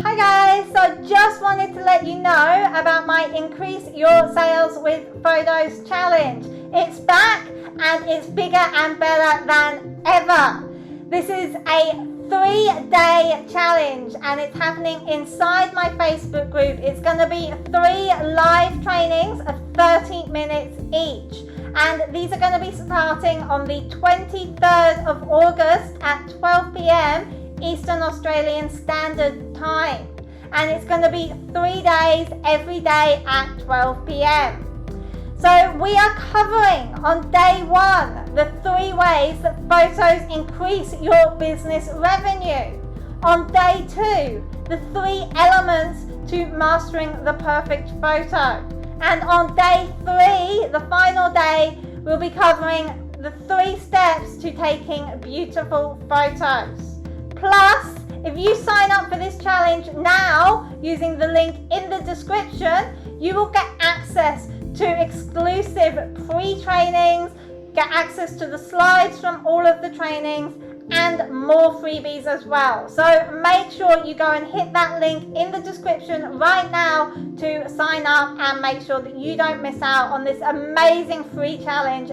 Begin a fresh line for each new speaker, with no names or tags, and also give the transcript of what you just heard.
Hi guys, so just wanted to let you know about my Increase Your Sales with Photos challenge. It's back and it's bigger and better than ever. This is a 3-day challenge and it's happening inside my Facebook group. It's going to be 3 live trainings of 30 minutes each. And these are going to be starting on the 23rd of August at 12 p.m. Eastern Australian Standard Time. And it's going to be 3 days, every day at 12 p.m. So we are covering on day 1 the 3 ways that photos increase your business revenue. On day 2, the 3 elements to mastering the perfect photo. And on day 3, the final day, we'll be covering the 3 steps to taking beautiful photos. Plus, if you sign up for this challenge now using the link in the description, you will get access to exclusive pre-trainings, get access to the slides from all of the trainings, and more freebies as well. So make sure you go and hit that link in the description right now to sign up and make sure that you don't miss out on this amazing free challenge